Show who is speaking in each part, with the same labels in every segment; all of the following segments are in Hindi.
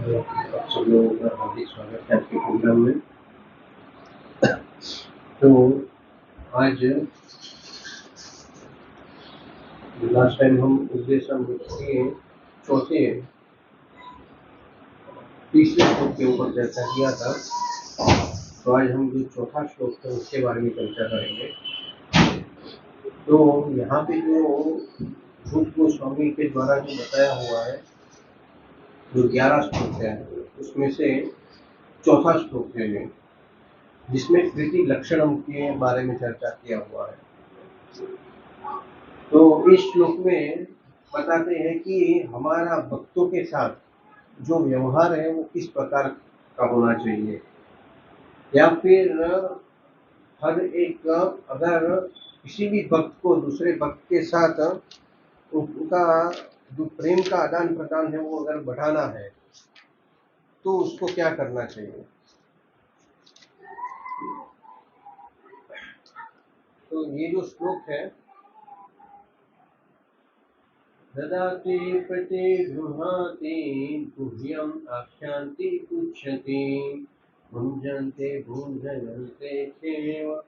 Speaker 1: आप सब लोगों का हार्दिक स्वागत है आपके प्रोग्राम में। तो आज लास्ट टाइम हम उपदेशम के चौथे तीसरे श्लोक के ऊपर चर्चा किया था। तो आज हम जो चौथा श्लोक है उसके बारे में चर्चा करेंगे। तो यहाँ पे जो रूप गोस्वामी के द्वारा जो बताया हुआ है, जो 11 श्लोक है, उसमें से चौथा श्लोक है ये, जिसमें प्रीति लक्षणम के बारे में चर्चा किया हुआ है। तो इस श्लोक में बताते हैं कि हमारा भक्तों के साथ जो व्यवहार है वो किस प्रकार का होना चाहिए, या फिर हर एक अगर किसी भी भक्त को दूसरे भक्त के साथ उनका जो प्रेम का आदान प्रदान है वो अगर बढ़ाना है तो उसको क्या करना चाहिए। तो ये जो श्लोक है, ददाति प्रतिगृह्णाति गुह्यम् आख्यान्ति उच्यते भुञ्जन्ते भुञ्जयन्ते चैव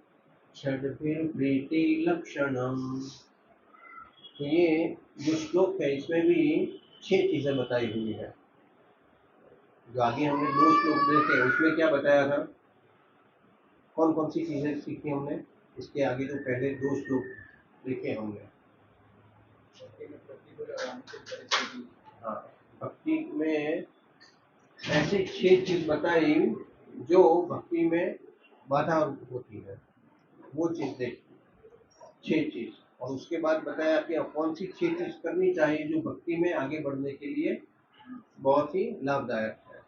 Speaker 1: षड्भिर्प्रीति लक्षणम्। तो ये जो श्लोक है इसमें भी 6 चीजें बताई हुई है। जो आगे हमने 2 श्लोक देखे उसमें क्या बताया था, कौन कौन सी चीजें सीखी हमने, इसके आगे जो पहले 2 श्लोक देखे हमने। हाँ, भक्ति में ऐसी 6 चीज बताई जो भक्ति में बाधा होती है, वो चीज देखी 6 चीज। और उसके बाद बताया कि अब कौन सी 6 चीज करनी चाहिए जो भक्ति में आगे बढ़ने के लिए बहुत ही लाभदायक है।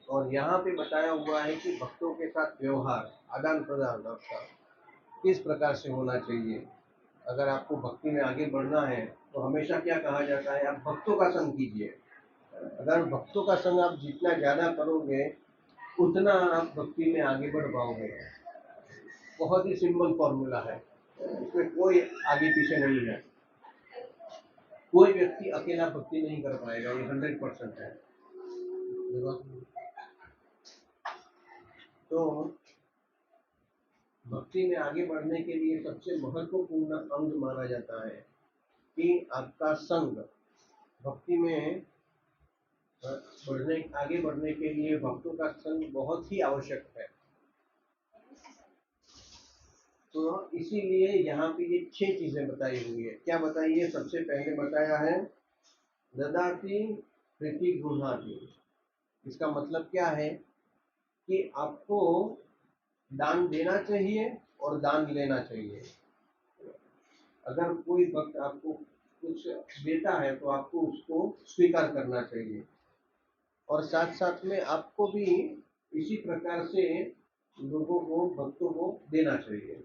Speaker 1: और यहाँ पे बताया हुआ है कि भक्तों के साथ व्यवहार आदान प्रदान आपका किस प्रकार से होना चाहिए। अगर आपको भक्ति में आगे बढ़ना है तो हमेशा क्या कहा जाता है, आप भक्तों का संग कीजिए। अगर भक्तों का संग आप जितना ज़्यादा करोगे उतना आप भक्ति में आगे बढ़ पाओगे। बहुत ही सिंपल फॉर्मूला है, इसमें कोई आगे पीछे नहीं है। कोई व्यक्ति अकेला भक्ति नहीं कर पाएगा, ये 100% है। तो भक्ति में आगे बढ़ने के लिए सबसे महत्वपूर्ण अंग माना जाता है कि आपका संग। भक्ति में आगे बढ़ने के लिए भक्तों का संग बहुत ही आवश्यक है। तो इसीलिए यहाँ पे ये 6 चीजें बताई हुई है। क्या बताई है, सबसे पहले बताया है ददाति प्रीति गृह्णाति। इसका मतलब क्या है कि आपको दान देना चाहिए और दान लेना चाहिए। अगर कोई भक्त आपको कुछ देता है तो आपको उसको स्वीकार करना चाहिए, और साथ साथ में आपको भी इसी प्रकार से लोगों को, भक्तों को देना चाहिए।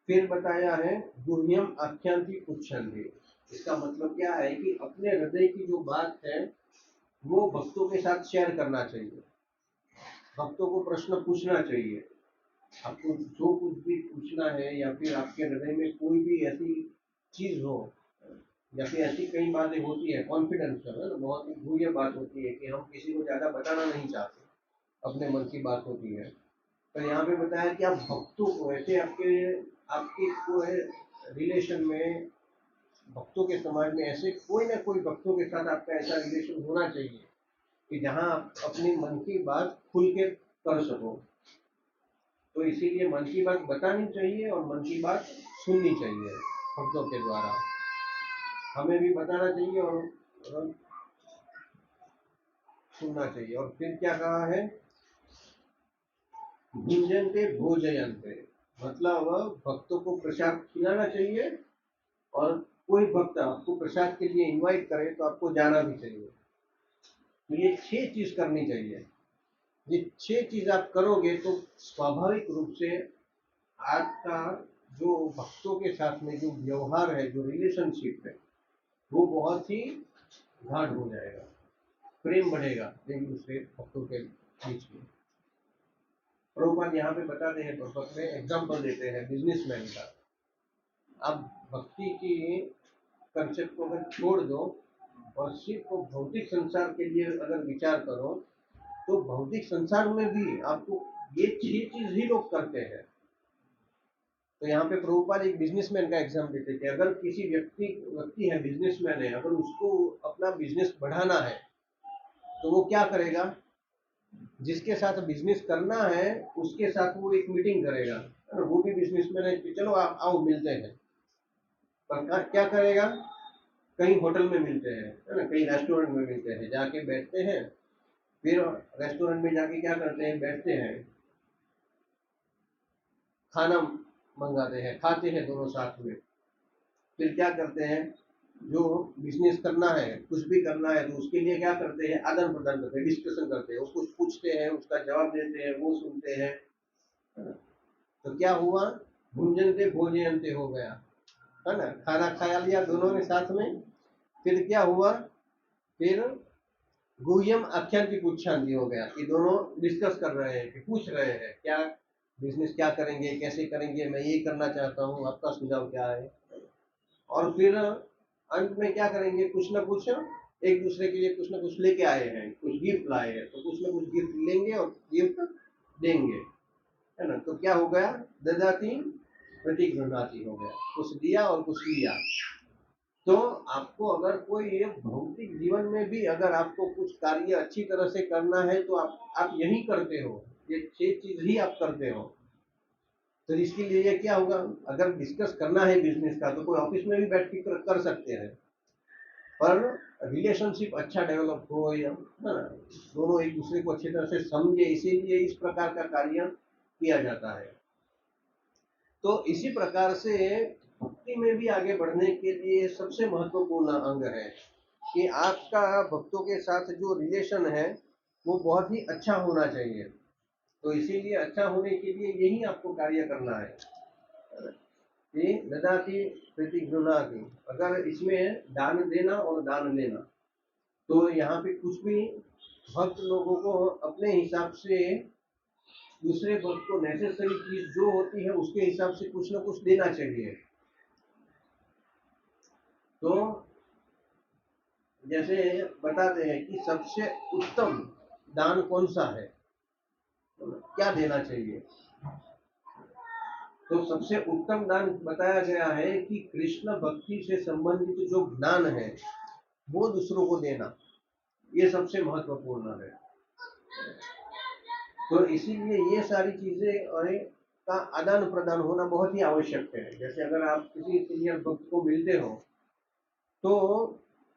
Speaker 1: फिर बताया है गुह्यम आख्यांति उच्छन्ति। इसका मतलब क्या है कि अपने हृदय की जो बात है वो भक्तों के साथ शेयर करना चाहिए। भक्तों को प्रश्न पूछना चाहिए। आपको जो कुछ भी पूछना है, या फिर आपके हृदय में कोई भी ऐसी चीज हो, या फिर ऐसी कई बातें होती है कॉन्फिडेंशियल है ना, बहुत ही गुह्य बात होती है कि हम किसी को ज्यादा बताना नहीं चाहते, अपने मन की बात होती है। तो यहाँ पे बताया कि आप भक्तों को ऐसे आपके आपके को है रिलेशन में, भक्तों के समाज में ऐसे कोई ना कोई भक्तों के साथ आपका ऐसा रिलेशन होना चाहिए कि जहाँ आप अपने मन की बात खुल के कर सको। तो इसीलिए मन की बात बतानी चाहिए और मन की बात सुननी चाहिए भक्तों के द्वारा। हमें भी बताना चाहिए और सुनना चाहिए। और फिर क्या कहा है, भुंजन्ते भोजयन्ते, मतलब भक्तों को प्रसाद खिलाना चाहिए, और कोई भक्त आपको प्रसाद के लिए इनवाइट करे तो आपको जाना भी चाहिए। तो ये 6 चीज करनी चाहिए। ये 6 चीज आप करोगे तो स्वाभाविक रूप से आपका जो भक्तों के साथ में जो व्यवहार है, जो रिलेशनशिप है, वो बहुत ही गाढ़ हो जाएगा, प्रेम बढ़ेगा एक दूसरे भक्तों के बीच में। प्रभुपाद यहाँ पे बताते हैं, प्रभुपाद में एग्जाम्पल देते हैं बिजनेसमैन का। आप भक्ति की कंसेप्ट को अगर छोड़ दो और सिर्फ भौतिक संसार के लिए अगर विचार करो तो भौतिक संसार में भी आपको ये 6 चीज ही लोग करते हैं। तो यहाँ पे प्रभुपाद एक बिजनेसमैन का एग्जाम देते थे। अगर किसी व्यक्ति है, बिजनेसमैन है, अगर उसको अपना बिजनेस बढ़ाना है तो वो क्या करेगा? जिसके साथ बिजनेस करना है उसके साथ वो एक मीटिंग करेगा, है ना? वो भी बिजनेसमैन है कि चलो आप आओ मिलते हैं। पर क्या करेगा? कहीं होटल में मिलते हैं, है ना, कहीं रेस्टोरेंट में मिलते हैं, जाके बैठते हैं। फिर रेस्टोरेंट में जाके क्या करते हैं? बैठते हैं, खाना मंगाते हैं, खाते हैं दोनों साथ में। फिर क्या करते हैं? जो बिजनेस करना है, कुछ भी करना है, तो उसके लिए क्या करते हैं? आदान प्रदान करते हैं, डिस्कशन करते हैं। वो कुछ पूछते हैं, उसका जवाब देते हैं, वो सुनते हैं। तो क्या हुआ? भुंजनते भोजयन्ते हो गया, है ना? खाना खाया लिया दोनों ने साथ में। फिर क्या हुआ? फिर गुह्यम आख्याति पुच्छांति हो गया कि दोनों डिस्कस कर रहे हैं, कि पूछ रहे हैं क्या बिजनेस क्या करेंगे, कैसे करेंगे, मैं ये करना चाहता हूँ, आपका सुझाव क्या है। और फिर अंत में क्या करेंगे? कुछ ना कुछ एक दूसरे के लिए कुछ ना कुछ लेके आए हैं, कुछ गिफ्ट लाए हैं, तो कुछ ना कुछ गिफ्ट लेंगे और गिफ्ट देंगे, है ना? तो क्या हो गया? ददाति प्रतिगृह्णाति हो गया, कुछ दिया और कुछ लिया। तो आपको अगर कोई भौतिक जीवन में भी अगर आपको कुछ कार्य अच्छी तरह से करना है तो आप यही करते हो, ये 6 चीज ही आप करते हो। तो इसके लिए क्या होगा? अगर डिस्कस करना है बिजनेस का तो कोई ऑफिस में भी बैठ के कर सकते हैं, पर रिलेशनशिप अच्छा डेवलप हो, या दोनों एक दूसरे को अच्छी तरह से समझे, इसीलिए इस प्रकार का कार्य किया जाता है। तो इसी प्रकार से भक्ति में भी आगे बढ़ने के लिए सबसे महत्वपूर्ण अंग है कि आपका भक्तों के साथ जो रिलेशन है वो बहुत ही अच्छा होना चाहिए। तो इसीलिए अच्छा होने के लिए यही आपको कार्य करना है कि ददाति प्रतिगृह्णाति। अगर इसमें दान देना और दान लेना, तो यहाँ पे कुछ भी भक्त लोगों को अपने हिसाब से दूसरे भक्त को नेसेसरी चीज जो होती है उसके हिसाब से कुछ ना कुछ देना चाहिए। तो जैसे बताते हैं कि सबसे उत्तम दान कौन सा है, क्या देना चाहिए। तो सबसे उत्तम दान बताया गया है कि कृष्ण भक्ति से संबंधित जो ज्ञान है वो दूसरों को देना, ये सबसे महत्वपूर्ण है। तो इसीलिए ये सारी चीजें और का आदान प्रदान होना बहुत ही आवश्यक है। जैसे अगर आप किसी सीनियर भक्त को मिलते हो तो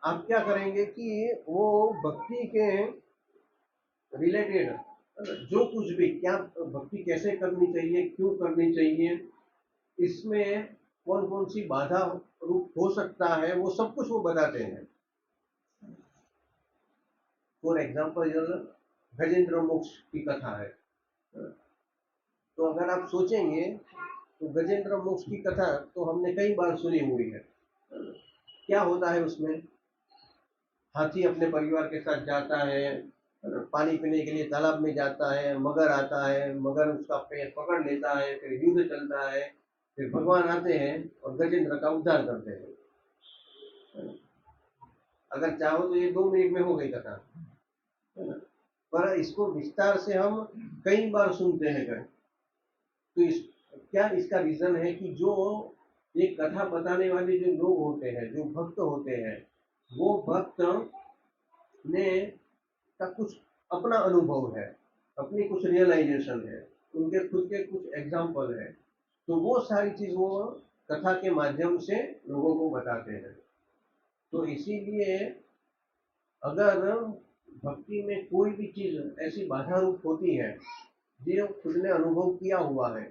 Speaker 1: आप क्या करेंगे कि वो भक्ति के रिलेटेड जो कुछ भी, क्या भक्ति कैसे करनी चाहिए, क्यों करनी चाहिए, इसमें कौन कौन सी बाधा रूप हो सकता है, वो सब कुछ वो बताते हैं। फॉर एग्जाम्पल गजेंद्र मोक्ष की कथा है, तो अगर आप सोचेंगे तो गजेंद्र मोक्ष की कथा तो हमने कई बार सुनी हुई है। क्या होता है उसमें? हाथी अपने परिवार के साथ जाता है, पानी पीने के लिए तालाब में जाता है, मगर आता है, मगर उसका पैर पकड़ लेता है, फिर युद्ध चलता है, फिर भगवान आते हैं और गजेंद्र का उद्धार करते हैं। अगर चाहो तो ये 2 मिनट में हो गई कथा, है ना? पर इसको विस्तार से हम कई बार सुनते हैं। तो क्या इसका रीजन है कि जो ये कथा बताने वाले जो लोग होते हैं, जो भक्त होते हैं, वो भक्त ने का कुछ अपना अनुभव है, अपनी कुछ रियलाइजेशन है, उनके खुद के कुछ एग्जाम्पल है, तो वो सारी चीज वो कथा के माध्यम से लोगों को बताते हैं। तो इसीलिए अगर भक्ति में कोई भी चीज ऐसी बाधा रूप होती है जो खुद ने अनुभव किया हुआ है,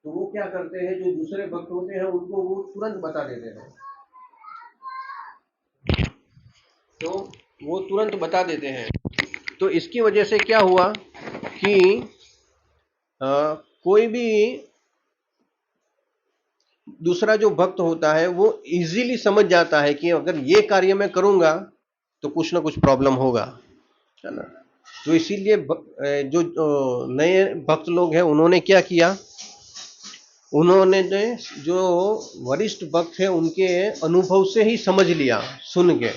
Speaker 1: तो वो क्या करते हैं, जो दूसरे भक्त होते हैं उनको वो तुरंत बता देते हैं। तो वो तुरंत बता देते हैं। तो इसकी वजह से क्या हुआ कि कोई भी दूसरा जो भक्त होता है वो इजीली समझ जाता है कि अगर ये कार्य मैं करूंगा तो कुछ ना कुछ प्रॉब्लम होगा, है ना? तो इसीलिए जो नए भक्त लोग हैं उन्होंने क्या किया, उन्होंने जो वरिष्ठ भक्त है उनके अनुभव से ही समझ लिया, सुन के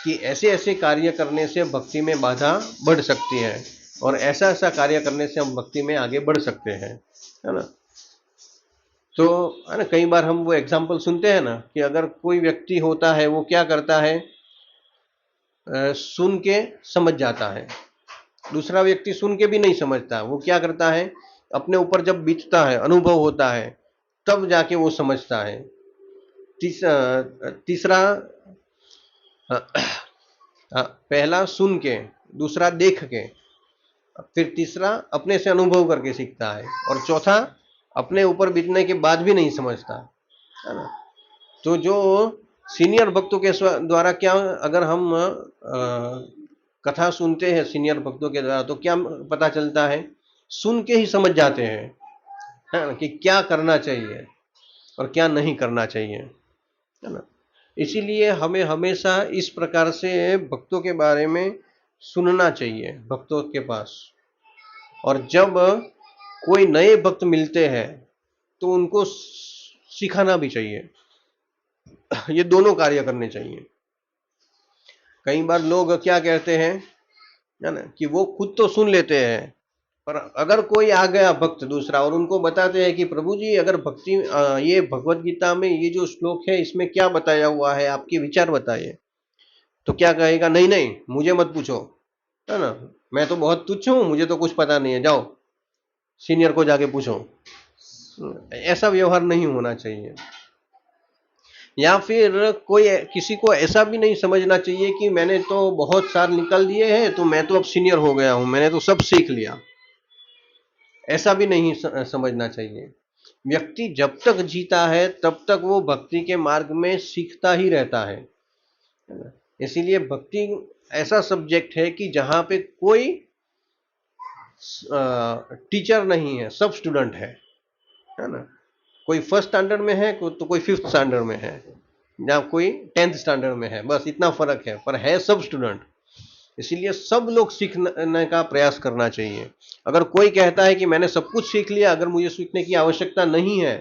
Speaker 1: कि ऐसे ऐसे कार्य करने से भक्ति में बाधा बढ़ सकती है और ऐसा ऐसा कार्य करने से हम भक्ति में आगे बढ़ सकते हैं, है ना। तो है ना, कई बार हम वो एग्जाम्पल सुनते हैं ना कि अगर कोई व्यक्ति होता है वो क्या करता है, सुन के समझ जाता है, दूसरा व्यक्ति सुन के भी नहीं समझता, वो क्या करता है, अपने ऊपर जब बीतता है, अनुभव होता है, तब जाके वो समझता है। तीसरा पहला सुन के, दूसरा देख के, फिर तीसरा अपने से अनुभव करके सीखता है, और चौथा अपने ऊपर बीतने के बाद भी नहीं समझता, है ना। तो जो सीनियर भक्तों के द्वारा क्या, अगर हम कथा सुनते हैं सीनियर भक्तों के द्वारा, तो क्या पता चलता है, सुन के ही समझ जाते हैं, है ना, कि क्या करना चाहिए और क्या नहीं करना चाहिए, है ना। इसीलिए हमें हमेशा इस प्रकार से भक्तों के बारे में सुनना चाहिए भक्तों के पास। और जब कोई नए भक्त मिलते हैं तो उनको सिखाना भी चाहिए, ये दोनों कार्य करने चाहिए। कई बार लोग क्या कहते हैं, है ना, कि वो खुद तो सुन लेते हैं, पर अगर कोई आ गया भक्त दूसरा और उनको बताते हैं कि प्रभु जी अगर भक्ति ये भगवत गीता में ये जो श्लोक है इसमें क्या बताया हुआ है, आपके विचार बताइए, तो क्या कहेगा, नहीं नहीं मुझे मत पूछो, है ना, मैं तो बहुत तुच्छ हूं, मुझे तो कुछ पता नहीं है, जाओ सीनियर को जाके पूछो। ऐसा व्यवहार नहीं होना चाहिए। या फिर कोई किसी को ऐसा भी नहीं समझना चाहिए कि मैंने तो बहुत साल निकल दिए हैं तो मैं तो अब सीनियर हो गया हूं, मैंने तो सब सीख लिया, ऐसा भी नहीं समझना चाहिए। व्यक्ति जब तक जीता है तब तक वो भक्ति के मार्ग में सीखता ही रहता है, इसीलिए भक्ति ऐसा सब्जेक्ट है कि जहां पे कोई टीचर नहीं है, सब स्टूडेंट है ना। कोई फर्स्ट स्टैंडर्ड में है तो कोई फिफ्थ स्टैंडर्ड में है, या कोई 10th स्टैंडर्ड में है, बस इतना फर्क है, पर है सब स्टूडेंट। इसीलिए सब लोग सीखने का प्रयास करना चाहिए। अगर कोई कहता है कि मैंने सब कुछ सीख लिया, अगर मुझे सीखने की आवश्यकता नहीं है,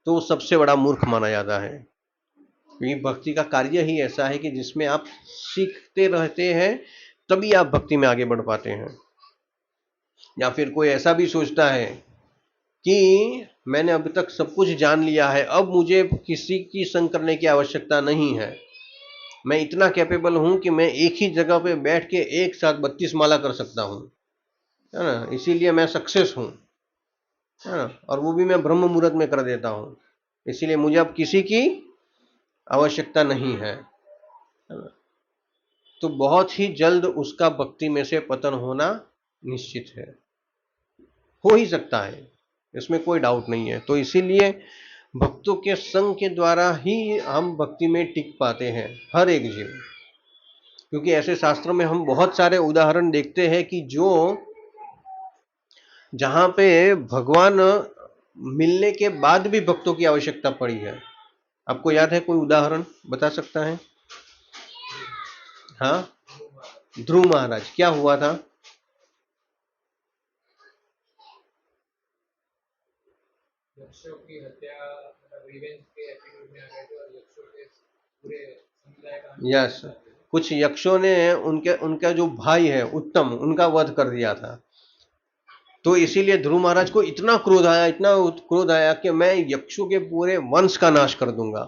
Speaker 1: तो सबसे बड़ा मूर्ख माना जाता है। क्योंकि भक्ति का कार्य ही ऐसा है कि जिसमें आप सीखते रहते हैं, तभी आप भक्ति में आगे बढ़ पाते हैं। या फिर कोई ऐसा भी सोचता है कि मैंने अब तक सब कुछ जान लिया है, अब मुझे किसी की संग करने की आवश्यकता नहीं है, मैं इतना कैपेबल हूं कि मैं एक ही जगह पे बैठ के एक साथ 32 माला कर सकता हूं, है ना, इसीलिए मैं सक्सेस हूं, है ना, और वो भी मैं ब्रह्म मुहूर्त में कर देता हूं, इसीलिए मुझे अब किसी की आवश्यकता नहीं है ना। तो बहुत ही जल्द उसका भक्ति में से पतन होना निश्चित है, हो ही सकता है, इसमें कोई डाउट नहीं है। तो इसीलिए भक्तों के संग के द्वारा ही हम भक्ति में टिक पाते हैं, हर एक जीव। क्योंकि ऐसे शास्त्रों में हम बहुत सारे उदाहरण देखते हैं कि जो जहां पे भगवान मिलने के बाद भी भक्तों की आवश्यकता पड़ी है। आपको याद है कोई उदाहरण बता सकता है? हाँ, ध्रुव महाराज, क्या हुआ था?
Speaker 2: यक्षों की हत्या, रिवेंज के एटीट्यूड में आ गए थे और यक्षों के पूरे समुदाय का
Speaker 1: यस, कुछ यक्षों ने उनका जो भाई है उत्तम, उनका वध कर दिया था। तो इसीलिए ध्रुव महाराज को इतना क्रोध आया, इतना क्रोध आया कि मैं यक्षों के पूरे वंश का नाश कर दूंगा।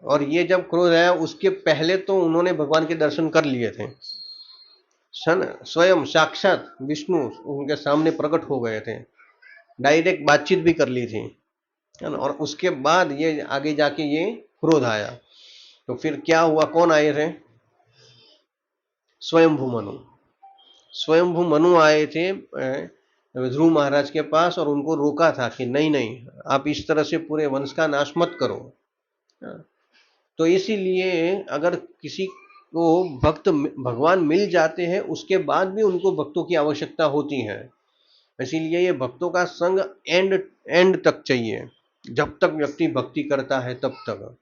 Speaker 1: और ये जब क्रोध आया, उसके पहले तो उन्होंने भगवान के दर्शन कर लिए थे, स्वयं साक्षात विष्णु उनके सामने प्रकट हो गए थे, डायरेक्ट बातचीत भी कर ली थी, है ना। और उसके बाद ये आगे जाके ये क्रोध आया। तो फिर क्या हुआ, कौन आए थे? स्वयंभू मनु। स्वयंभू मनु आए थे ध्रुव महाराज के पास और उनको रोका था कि नहीं नहीं, आप इस तरह से पूरे वंश का नाश मत करो। तो इसीलिए अगर किसी को भक्त भगवान मिल जाते हैं, उसके बाद भी उनको भक्तों की आवश्यकता होती है। इसीलिए ये भक्तों का संग एंड तक चाहिए, जब तक व्यक्ति भक्ति करता है तब तक।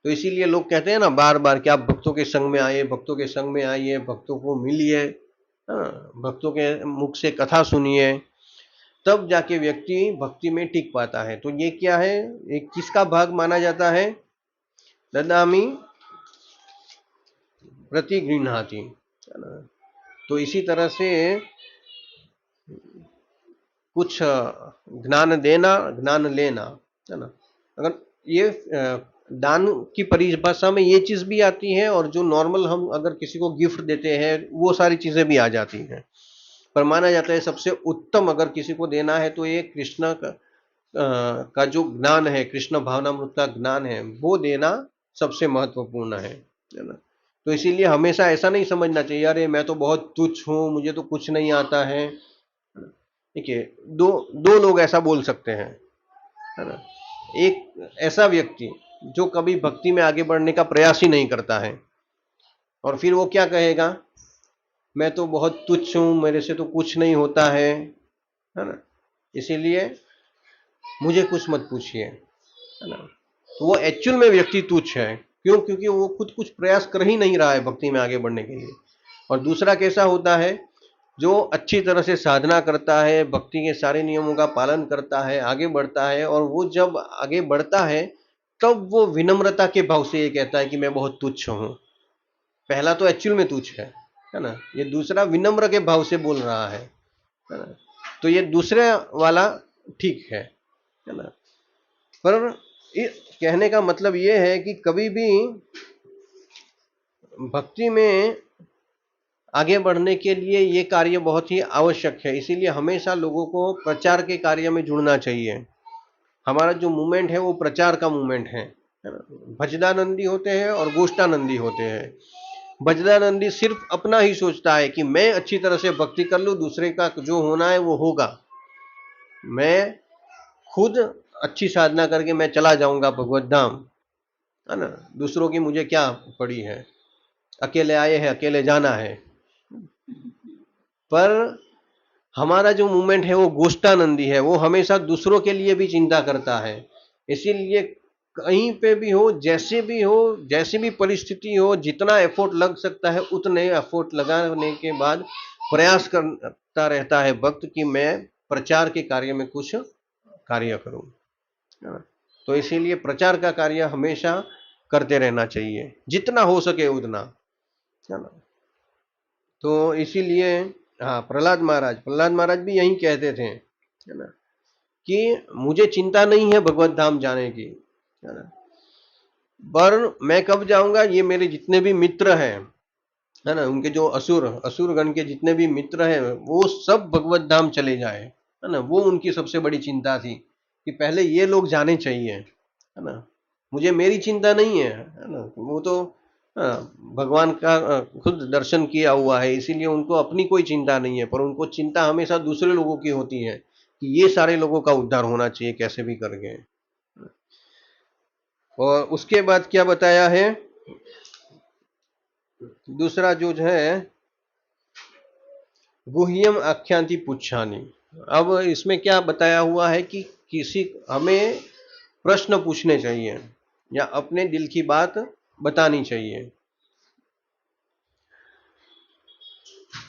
Speaker 1: तो इसीलिए लोग कहते हैं ना बार बार कि आप भक्तों के संग में आइए, भक्तों के संग में आइए, भक्तों को मिलिए, भक्तों के मुख से कथा सुनिए, तब जाके व्यक्ति भक्ति में टिक पाता है। तो ये क्या है, एक किसका भाग माना जाता है? ददामि प्रतिगृह्णाति, है ना। तो इसी तरह से कुछ ज्ञान देना, ज्ञान लेना, है ना। अगर ये दान की परिभाषा में ये चीज भी आती है, और जो नॉर्मल हम अगर किसी को गिफ्ट देते हैं वो सारी चीजें भी आ जाती हैं। पर माना जाता है सबसे उत्तम अगर किसी को देना है तो ये कृष्ण का जो ज्ञान है, कृष्ण भावनामृत का ज्ञान है, वो देना सबसे महत्वपूर्ण है ना। तो इसीलिए हमेशा ऐसा नहीं समझना चाहिए अरे मैं तो बहुत तुच्छ हूं, मुझे तो कुछ नहीं आता है। देखिए, दो दो लोग ऐसा बोल सकते हैं, है ना। एक ऐसा व्यक्ति जो कभी भक्ति में आगे बढ़ने का प्रयास ही नहीं करता है, और फिर वो क्या कहेगा, मैं तो बहुत तुच्छ हूं, मेरे से तो कुछ नहीं होता है ना, इसीलिए मुझे कुछ मत पूछिए, है ना। तो वो एक्चुअल में व्यक्ति तुच्छ है। क्यों? क्योंकि वो खुद कुछ प्रयास कर ही नहीं रहा है भक्ति में आगे बढ़ने के लिए। और दूसरा कैसा होता है, जो अच्छी तरह से साधना करता है, भक्ति के सारे नियमों का पालन करता है, आगे बढ़ता है, और वो जब आगे बढ़ता है तब वो विनम्रता के भाव से ये कहता है कि मैं बहुत तुच्छ हूं। पहला तो एक्चुअल में तुच्छ है ना, ये दूसरा विनम्र के भाव से बोल रहा है ना। तो ये दूसरे वाला ठीक है ना। पर कहने का मतलब ये है कि कभी भी भक्ति में आगे बढ़ने के लिए ये कार्य बहुत ही आवश्यक है। इसीलिए हमेशा लोगों को प्रचार के कार्य में जुड़ना चाहिए। हमारा जो मूवमेंट है वो प्रचार का मूवमेंट है ना। भजदानंदी होते हैं और गोष्ठानंदी होते हैं। भजदानंदी सिर्फ अपना ही सोचता है कि मैं अच्छी तरह से भक्ति कर लूं, दूसरे का जो होना है वो होगा, मैं खुद अच्छी साधना करके मैं चला जाऊंगा भगवत धाम, है ना। दूसरों की मुझे क्या पड़ी है, अकेले आए हैं अकेले जाना है। पर हमारा जो मूवमेंट है वो गोष्ठानंदी है, वो हमेशा दूसरों के लिए भी चिंता करता है। इसीलिए कहीं पे भी हो, जैसे भी हो, जैसी भी परिस्थिति हो, जितना एफर्ट लग सकता है उतने एफर्ट लगाने के बाद प्रयास करता रहता है भक्त कि मैं प्रचार के कार्य में कुछ कार्य करूं, है ना। तो इसीलिए प्रचार का कार्य हमेशा करते रहना चाहिए, जितना हो सके उतना, है ना। तो इसीलिए हाँ, प्रहलाद महाराज भी यही कहते थे, है ना, कि मुझे चिंता नहीं है भगवत धाम जाने की, है ना, पर मैं कब जाऊंगा, ये मेरे जितने भी मित्र हैं, है ना, उनके जो असुर गण के जितने भी मित्र हैं वो सब भगवत धाम चले जाए, है ना। वो उनकी सबसे बड़ी चिंता थी कि पहले ये लोग जाने चाहिए, है ना। मुझे मेरी चिंता नहीं है ना। वो तो भगवान का खुद दर्शन किया हुआ है, इसीलिए उनको अपनी कोई चिंता नहीं है, पर उनको चिंता हमेशा दूसरे लोगों की होती है कि ये सारे लोगों का उद्धार होना चाहिए कैसे भी करके। और उसके बाद क्या बताया है, दूसरा जो है गुह्यम आख्यांति पुच्छानी। अब इसमें क्या बताया हुआ है कि किसी हमें प्रश्न पूछने चाहिए या अपने दिल की बात बतानी चाहिए।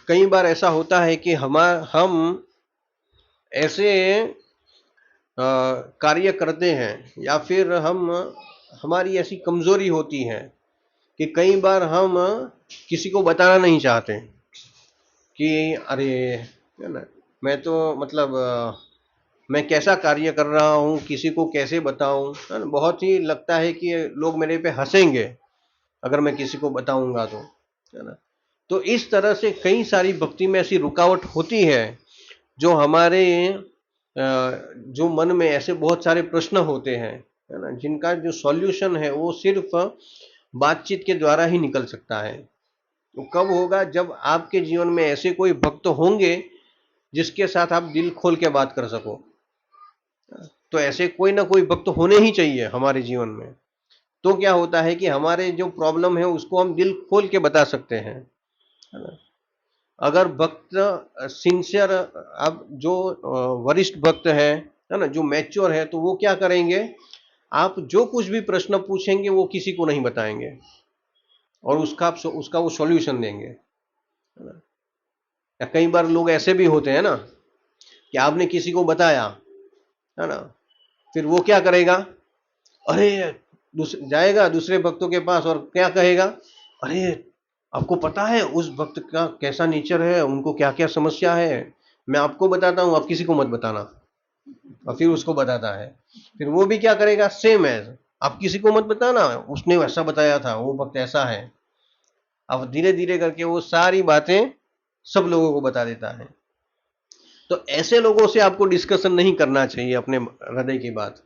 Speaker 1: कई बार ऐसा होता है कि हम ऐसे कार्य करते हैं या फिर हमारी ऐसी कमजोरी होती है कि कई बार हम किसी को बताना नहीं चाहते कि अरे, है ना, मैं तो मतलब मैं कैसा कार्य कर रहा हूँ, किसी को कैसे बताऊं, है ना। बहुत ही लगता है कि लोग मेरे पे हंसेंगे अगर मैं किसी को बताऊंगा तो, है ना। तो इस तरह से कई सारी भक्ति में ऐसी रुकावट होती है, जो हमारे जो मन में ऐसे बहुत सारे प्रश्न होते हैं, है ना, जिनका जो सॉल्यूशन है वो सिर्फ बातचीत के द्वारा ही निकल सकता है। तो कब होगा, जब आपके जीवन में ऐसे कोई भक्त होंगे जिसके साथ आप दिल खोल के बात कर सको। तो ऐसे कोई ना कोई भक्त होने ही चाहिए हमारे जीवन में। तो क्या होता है कि हमारे जो प्रॉब्लम है उसको हम दिल खोल के बता सकते हैं, है ना। अगर भक्त सिंसियर, अब जो वरिष्ठ भक्त है ना, जो मैच्योर है, तो वो क्या करेंगे, आप जो कुछ भी प्रश्न पूछेंगे वो किसी को नहीं बताएंगे और उसका वो सॉल्यूशन देंगे, है ना। या कई बार लोग ऐसे भी होते हैं ना कि आपने किसी को बताया, है ना, फिर वो क्या करेगा, अरे जाएगा दूसरे भक्तों के पास और क्या कहेगा, अरे आपको पता है उस भक्त का कैसा नेचर है, उनको क्या क्या समस्या है, मैं आपको बताता हूँ, आप किसी को मत बताना। और फिर उसको बताता है, फिर वो भी क्या करेगा, सेम एज आप किसी को मत बताना, उसने वैसा बताया था, वो भक्त ऐसा है। अब धीरे धीरे करके वो सारी बातें सब लोगों को बता देता है। तो ऐसे लोगों से आपको डिस्कशन नहीं करना चाहिए अपने हृदय की बात,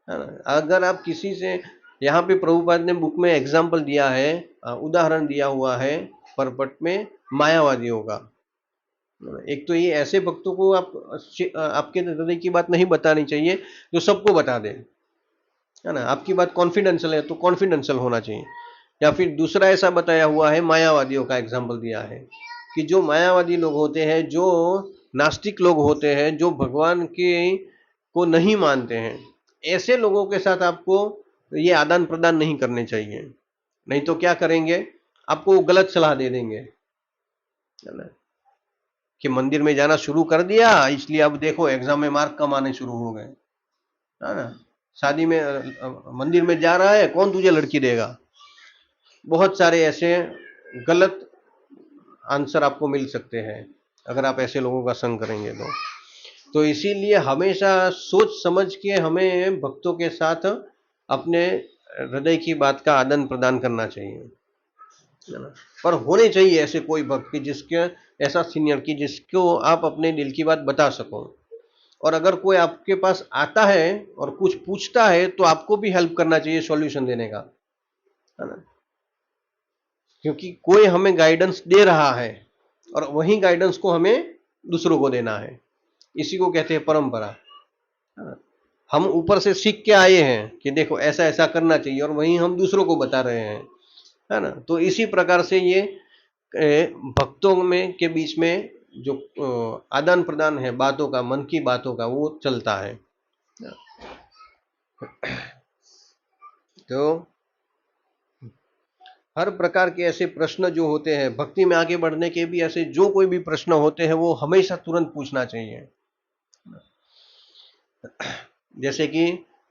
Speaker 1: है ना। अगर आप किसी से, यहाँ पे प्रभुपाद ने बुक में एग्जाम्पल दिया है, उदाहरण दिया हुआ है परपट में मायावादियों का। एक तो ये ऐसे भक्तों को आप आपके हृदय की बात नहीं बतानी चाहिए जो सबको बता दे, है ना। आपकी बात कॉन्फिडेंशियल है तो कॉन्फिडेंशियल होना चाहिए। या फिर दूसरा ऐसा बताया हुआ है, मायावादियों का एग्जाम्पल दिया है कि जो मायावादी लोग होते हैं, जो नास्तिक लोग होते हैं, जो भगवान के को नहीं मानते हैं, ऐसे लोगों के साथ आपको ये आदान प्रदान नहीं करने चाहिए। नहीं तो क्या करेंगे, आपको गलत सलाह दे देंगे, है ना, कि मंदिर में जाना शुरू कर दिया इसलिए अब देखो एग्जाम में मार्क कम आने शुरू हो गए, है ना। शादी में मंदिर में जा रहा है, कौन तुझे लड़की देगा। बहुत सारे ऐसे गलत आंसर आपको मिल सकते हैं अगर आप ऐसे लोगों का संग करेंगे तो इसीलिए हमेशा सोच समझ के हमें भक्तों के साथ अपने हृदय की बात का आदान प्रदान करना चाहिए, है ना। पर होने चाहिए ऐसे कोई भक्त की जिसके ऐसा सीनियर की जिसको आप अपने दिल की बात बता सको। और अगर कोई आपके पास आता है और कुछ पूछता है तो आपको भी हेल्प करना चाहिए सॉल्यूशन देने का, है ना। क्योंकि कोई हमें गाइडेंस दे रहा है और वही गाइडेंस को हमें दूसरों को देना है, इसी को कहते हैं परंपरा, है ना। हम ऊपर से सीख के आए हैं कि देखो ऐसा ऐसा करना चाहिए और वही हम दूसरों को बता रहे हैं, है ना। तो इसी प्रकार से ये भक्तों में के बीच में जो आदान प्रदान है बातों का, मन की बातों का, वो चलता है। तो हर प्रकार के ऐसे प्रश्न जो होते हैं भक्ति में आगे बढ़ने के भी, ऐसे जो कोई भी प्रश्न होते हैं वो हमेशा तुरंत पूछना चाहिए। जैसे कि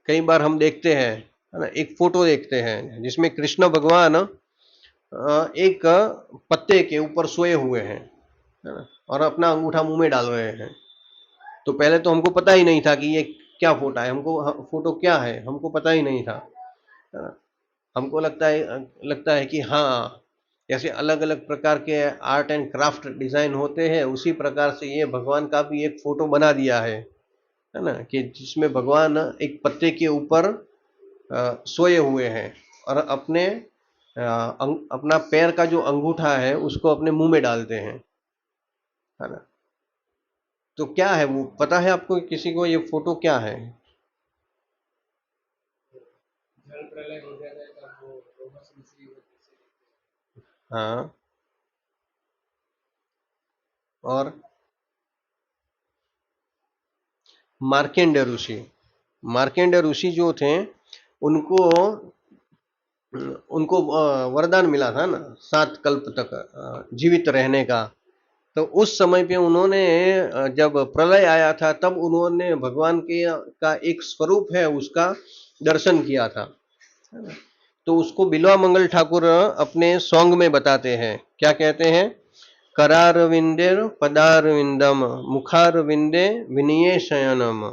Speaker 1: कई बार हम देखते हैं, है ना, एक फोटो देखते हैं जिसमें कृष्ण भगवान एक पत्ते के ऊपर सोए हुए हैं, है ना, और अपना अंगूठा मुंह में डाल रहे हैं। तो पहले तो हमको पता ही नहीं था कि ये क्या फोटो है, फोटो क्या है हमको पता ही नहीं था, है ना। हमको लगता है कि हाँ, जैसे अलग अलग प्रकार के आर्ट एंड क्राफ्ट डिजाइन होते हैं उसी प्रकार से ये भगवान का भी एक फोटो बना दिया है ना, कि जिसमें भगवान एक पत्ते के ऊपर सोए हुए हैं और अपना पैर का जो अंगूठा है उसको अपने मुंह में डालते हैं, है ना। तो क्या है वो, पता है आपको किसी को ये फोटो क्या है?
Speaker 2: जल प्रलय हो जाता है तब वो रोमस ऋषि
Speaker 1: हाँ, और मार्केंड ऋषि जो थे उनको उनको वरदान मिला था ना 7 कल्प तक जीवित रहने का। तो उस समय पे उन्होंने जब प्रलय आया था तब उन्होंने भगवान के का एक स्वरूप है उसका दर्शन किया था, है ना। तो उसको बिल्वा मंगल ठाकुर अपने सॉन्ग में बताते हैं, क्या कहते हैं, करारविंदेर पदारविंदम मुखारविंदे विनये शयनम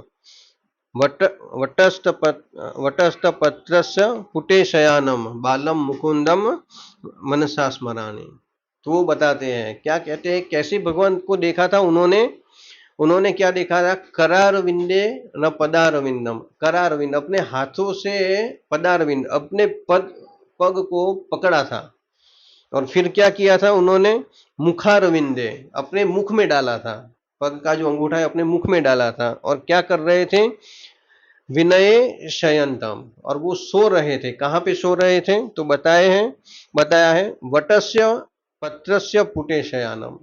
Speaker 1: वट वटस्थपत्रस्य पुटे शयानम बालम मुकुंदम मनसा स्मरामि। तो वो बताते हैं, क्या कहते हैं, कैसे भगवान को देखा था उन्होंने उन्होंने क्या देखा था, करारविंदे न पदारविंदम, करारविंद अपने हाथों से, पदारविंद अपने पग को पकड़ा था, और फिर क्या किया था उन्होंने, मुखारविंदे अपने मुख में डाला था, पग का जो अंगूठा है अपने मुख में डाला था, और क्या कर रहे थे, विनय शयंतम, और वो सो रहे थे। कहाँ पे सो रहे थे, तो बताया है वटस्य पत्रस्य पुटे शयानम,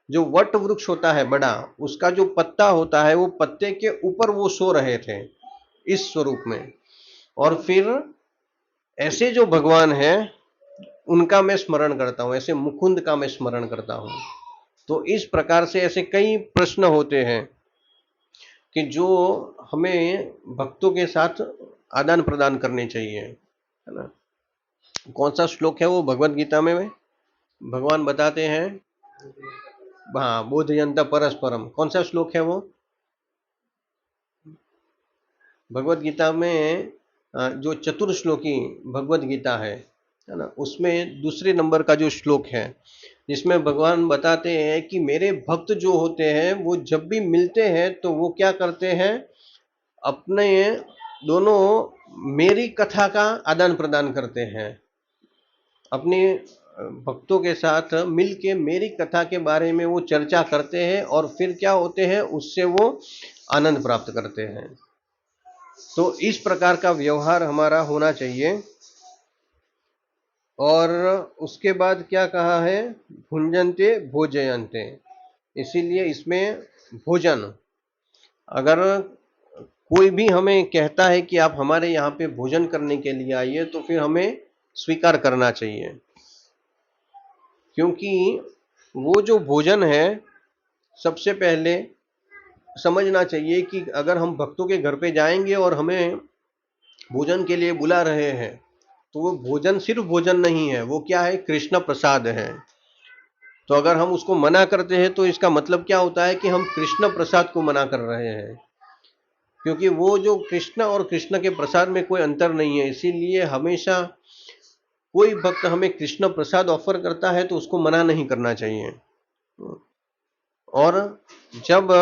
Speaker 1: जो वट वृक्ष होता है बड़ा, उसका जो पत्ता होता है वो पत्ते के ऊपर वो सो रहे थे इस स्वरूप में। और फिर ऐसे जो भगवान है उनका मैं स्मरण करता हूँ, ऐसे मुकुंद का मैं स्मरण करता हूँ। तो इस प्रकार से ऐसे कई प्रश्न होते हैं कि जो हमें भक्तों के साथ आदान प्रदान करने चाहिए, है ना। कौन सा श्लोक है वो भगवत गीता में भगवान बताते हैं? हाँ, बोधयंत परस्परम। कौन सा श्लोक है वो भगवत गीता में? जो चतुर्श्लोकी भगवत गीता है ना, उसमें दूसरे नंबर का जो श्लोक है, जिसमें भगवान बताते हैं कि मेरे भक्त जो होते हैं वो जब भी मिलते हैं तो वो क्या करते हैं, अपने दोनों मेरी कथा का आदान प्रदान करते हैं, अपने भक्तों के साथ मिलके मेरी कथा के बारे में वो चर्चा करते हैं और फिर क्या होते हैं, उससे वो आनंद प्राप्त करते हैं। तो इस प्रकार का व्यवहार हमारा होना चाहिए। और उसके बाद क्या कहा है? भुंजन्ते भोजयन्ते। इसीलिए इसमें भोजन, अगर कोई भी हमें कहता है कि आप हमारे यहाँ पे भोजन करने के लिए आइए, तो फिर हमें स्वीकार करना चाहिए, क्योंकि वो जो भोजन है, सबसे पहले समझना चाहिए कि अगर हम भक्तों के घर पे जाएंगे और हमें भोजन के लिए बुला रहे हैं, तो वो भोजन सिर्फ भोजन नहीं है, वो क्या है? कृष्ण प्रसाद है। तो अगर हम उसको मना करते हैं तो इसका मतलब क्या होता है कि हम कृष्ण प्रसाद को मना कर रहे हैं, क्योंकि वो जो कृष्ण और कृष्ण के प्रसाद में कोई अंतर नहीं है। इसीलिए हमेशा कोई भक्त हमें कृष्ण प्रसाद ऑफर करता है तो उसको मना नहीं करना चाहिए। और जब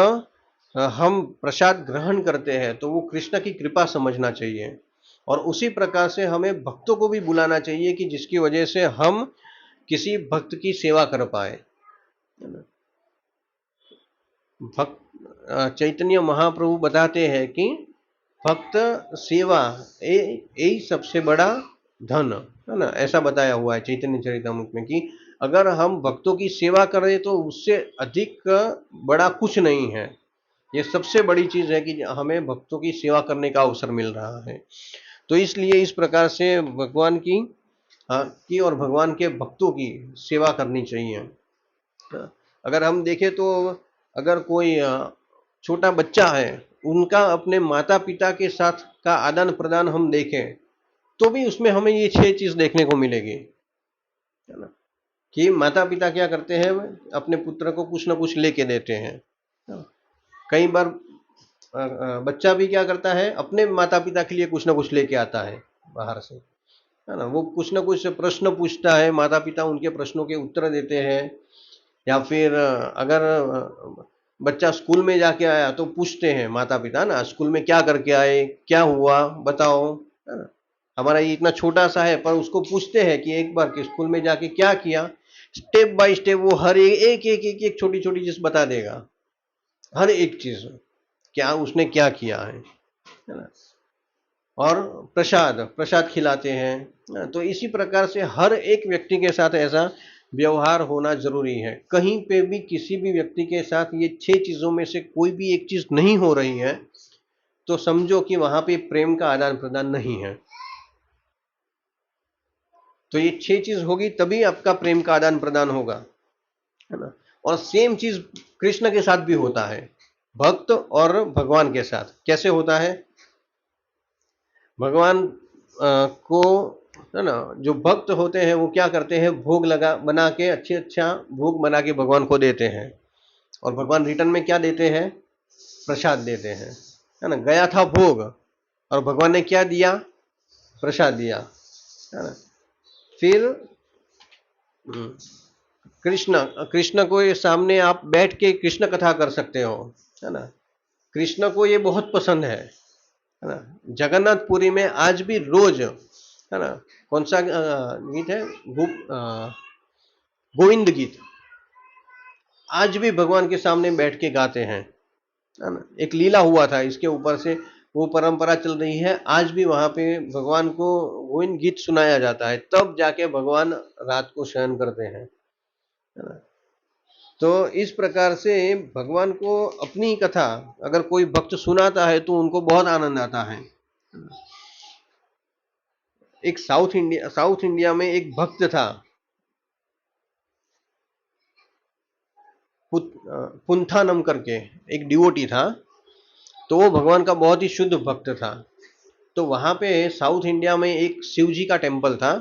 Speaker 1: हम प्रसाद ग्रहण करते हैं तो वो कृष्ण की कृपा समझना चाहिए, और उसी प्रकार से हमें भक्तों को भी बुलाना चाहिए कि जिसकी वजह से हम किसी भक्त की सेवा कर पाए। भक्त चैतन्य महाप्रभु बताते हैं कि भक्त सेवा यही सबसे बड़ा धन है ना, ऐसा बताया हुआ है चैतन्य चरितामृत में कि अगर हम भक्तों की सेवा करें तो उससे अधिक बड़ा कुछ नहीं है। ये सबसे बड़ी चीज है कि हमें भक्तों की सेवा करने का अवसर मिल रहा है। तो इसलिए इस प्रकार से भगवान की और भगवान के भक्तों की सेवा करनी चाहिए। अगर हम देखें तो अगर कोई छोटा बच्चा है, उनका अपने माता पिता के साथ का आदान प्रदान हम देखें तो भी उसमें हमें ये 6 चीज देखने को मिलेगी, है ना, कि माता पिता क्या करते हैं, अपने पुत्र को कुछ ना कुछ लेके देते हैं। कई बार बच्चा भी क्या करता है, अपने माता पिता के लिए कुछ ना कुछ लेके आता है बाहर से, है ना। वो कुछ ना कुछ प्रश्न पूछता है, माता पिता उनके प्रश्नों के उत्तर देते हैं। या फिर अगर बच्चा स्कूल में जाके आया तो पूछते हैं माता पिता ना, स्कूल में क्या करके आए, क्या हुआ बताओ, है ना। हमारा ये इतना छोटा सा है पर उसको पूछते हैं कि एक बार कि स्कूल में जाके क्या किया। स्टेप बाय स्टेप वो हर एक छोटी छोटी चीज बता देगा, हर एक चीज क्या उसने क्या किया है ना। और प्रसाद प्रसाद खिलाते हैं। तो इसी प्रकार से हर एक व्यक्ति के साथ ऐसा व्यवहार होना जरूरी है। कहीं पे भी किसी भी व्यक्ति के साथ ये 6 चीजों में से कोई भी एक चीज नहीं हो रही है तो समझो कि वहां पे प्रेम का आदान प्रदान नहीं है। तो ये 6 चीज होगी तभी आपका प्रेम का आदान प्रदान होगा, है ना। और सेम चीज कृष्ण के साथ भी होता है, भक्त और भगवान के साथ कैसे होता है। भगवान को, है ना, जो भक्त होते हैं वो क्या करते हैं, भोग लगा बना के अच्छा भोग बना के भगवान को देते हैं, और भगवान रिटर्न में क्या देते हैं, प्रसाद देते हैं, है ना। गया था भोग और भगवान ने क्या दिया, प्रसाद दिया, है ना। फिर कृष्ण कृष्ण को ये सामने आप बैठ के कृष्ण कथा कर सकते हो, है ना। कृष्ण को ये बहुत पसंद है ना। जगन्नाथपुरी में आज भी रोज, है ना, कौन सा गीत है, गोविंद गीत आज भी भगवान के सामने बैठ के गाते हैं, है ना। एक लीला हुआ था इसके ऊपर से वो परंपरा चल रही है, आज भी वहां पे भगवान को गोविंद गीत सुनाया जाता है, तब जाके भगवान रात को शयन करते हैं, है ना। तो इस प्रकार से भगवान को अपनी कथा अगर कोई भक्त सुनाता है तो उनको बहुत आनंद आता है। एक साउथ इंडिया में एक भक्त था, पुंथानम करके एक डिवोटी था। तो वो भगवान का बहुत ही शुद्ध भक्त था। तो वहाँ पे साउथ इंडिया में एक शिव जी का टेम्पल था।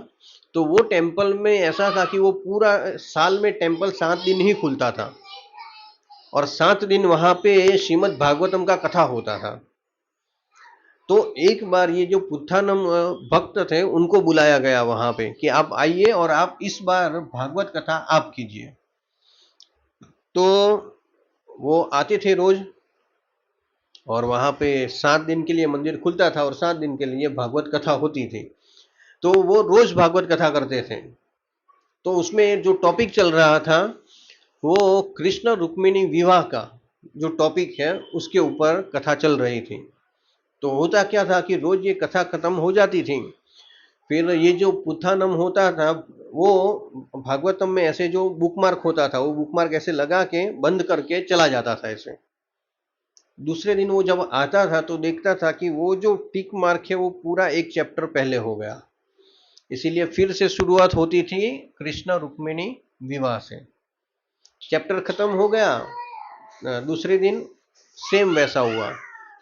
Speaker 1: तो वो टेम्पल में ऐसा था कि वो पूरा साल में टेम्पल 7 दिन ही खुलता था और 7 दिन वहाँ पे श्रीमद् भागवतम का कथा होता था। तो एक बार ये जो पुत्थानम भक्त थे उनको बुलाया गया वहाँ पे कि आप आइए और आप इस बार भागवत कथा आप कीजिए। तो वो आते थे रोज और वहाँ पे 7 दिन के लिए मंदिर खुलता था और 7 दिन के लिए भागवत कथा होती थी। तो वो रोज भागवत कथा करते थे। तो उसमें जो टॉपिक चल रहा था वो कृष्ण रुक्मिणी विवाह का जो टॉपिक है उसके ऊपर कथा चल रही थी। तो होता क्या था कि रोज ये कथा खत्म हो जाती थी, फिर ये जो पुथानम होता था वो भागवतम में ऐसे जो बुकमार्क होता था वो बुकमार्क ऐसे लगा के बंद करके चला जाता था ऐसे। दूसरे दिन वो जब आता था तो देखता था कि वो जो टिक मार्क है वो पूरा एक चैप्टर पहले हो गया। इसीलिए फिर से शुरुआत होती थी कृष्ण रुक्मिणी विवाह से। चैप्टर खत्म हो गया, दूसरे दिन सेम वैसा हुआ,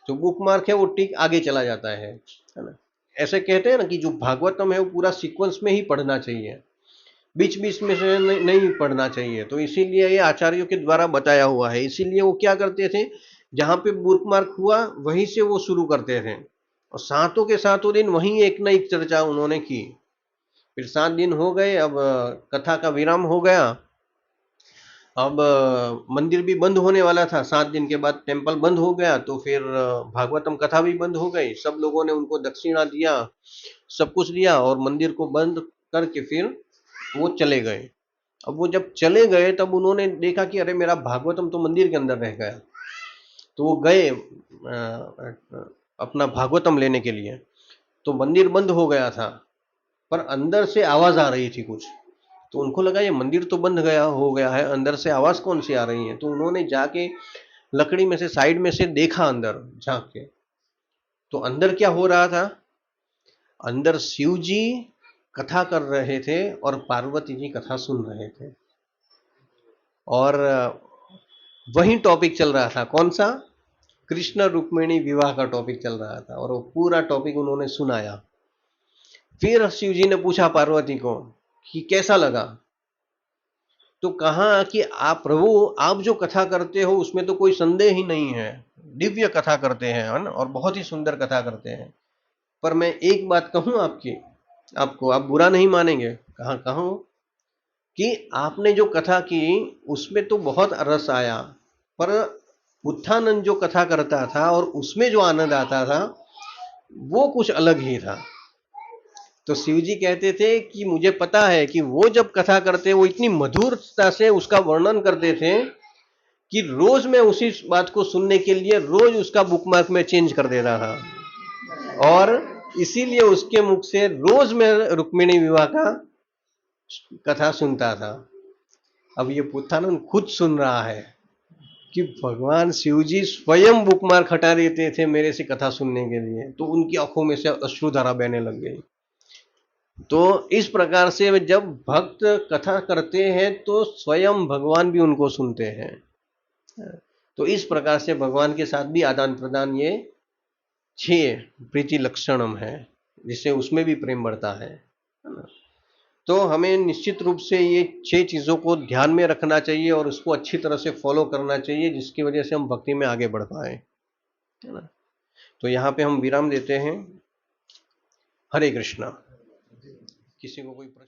Speaker 1: जो बुक मार्क है वो टिक आगे चला जाता है ना। ऐसे कहते हैं ना कि जो भागवतम है वो पूरा सीक्वेंस में ही पढ़ना चाहिए, बीच बीच में से नहीं पढ़ना चाहिए। तो इसीलिए ये आचार्यों के द्वारा बताया हुआ है। इसीलिए वो क्या करते थे, जहां पे बुक मार्क हुआ वहीं से वो शुरू करते थे और सातों के सातों दिन वहीं एक न एक चर्चा उन्होंने की। फिर 7 दिन हो गए, अब कथा का विराम हो गया। अब मंदिर भी बंद होने वाला था, 7 दिन के बाद टेम्पल बंद हो गया। तो फिर भागवतम कथा भी बंद हो गई। सब लोगों ने उनको दक्षिणा दिया, सब कुछ दिया और मंदिर को बंद करके फिर वो चले गए। अब वो जब चले गए तब उन्होंने देखा कि अरे मेरा भागवतम तो मंदिर के अंदर रह गया। तो वो गए अपना भागवतम लेने के लिए। तो मंदिर बंद हो गया था पर अंदर से आवाज आ रही थी कुछ। तो उनको लगा ये मंदिर तो बंद गया हो गया है, अंदर से आवाज कौन सी आ रही है। तो उन्होंने जाके लकड़ी में से साइड में से देखा अंदर झांक के। तो अंदर क्या हो रहा था, अंदर शिव जी कथा कर रहे थे और पार्वती जी कथा सुन रहे थे। और वही टॉपिक चल रहा था, कौन सा, कृष्ण रुक्मिणी विवाह का टॉपिक चल रहा था और वो पूरा टॉपिक उन्होंने सुनाया। फिर शिव जी ने पूछा पार्वती को कि कैसा लगा। तो कहा कि आप प्रभु, आप जो कथा करते हो उसमें तो कोई संदेह ही नहीं है, दिव्य कथा करते हैं, है ना, और बहुत ही सुंदर कथा करते हैं। पर मैं एक बात कहूं आपको, आप बुरा नहीं मानेंगे। कहा कहूं कि आपने जो कथा की उसमें तो बहुत रस आया, पर उत्थानंद जो कथा करता था और उसमें जो आनंद आता था वो कुछ अलग ही था। तो शिव जी कहते थे कि मुझे पता है कि वो जब कथा करते वो इतनी मधुरता से उसका वर्णन करते थे कि रोज मैं उसी बात को सुनने के लिए रोज उसका बुकमार्क में चेंज कर देता था और इसीलिए उसके मुख से रोज मैं रुक्मिणी विवाह का कथा सुनता था। अब ये पुत्थानंद खुद सुन रहा है कि भगवान शिव जी स्वयं बुकमार्क हटा देते थे मेरे से कथा सुनने के लिए। तो उनकी आंखों में से अश्रुधारा बहने लग गई। तो इस प्रकार से जब भक्त कथा करते हैं तो स्वयं भगवान भी उनको सुनते हैं। तो इस प्रकार से भगवान के साथ भी आदान प्रदान ये 6 प्रीति लक्षणम है, जिससे उसमें भी प्रेम बढ़ता है ना। तो हमें निश्चित रूप से ये 6 चीजों को ध्यान में रखना चाहिए और उसको अच्छी तरह से फॉलो करना चाहिए, जिसकी वजह से हम भक्ति में आगे बढ़ पाए, है ना। तो यहाँ पे हम विराम देते हैं। हरे कृष्णा। किसी को कोई प्रश्न?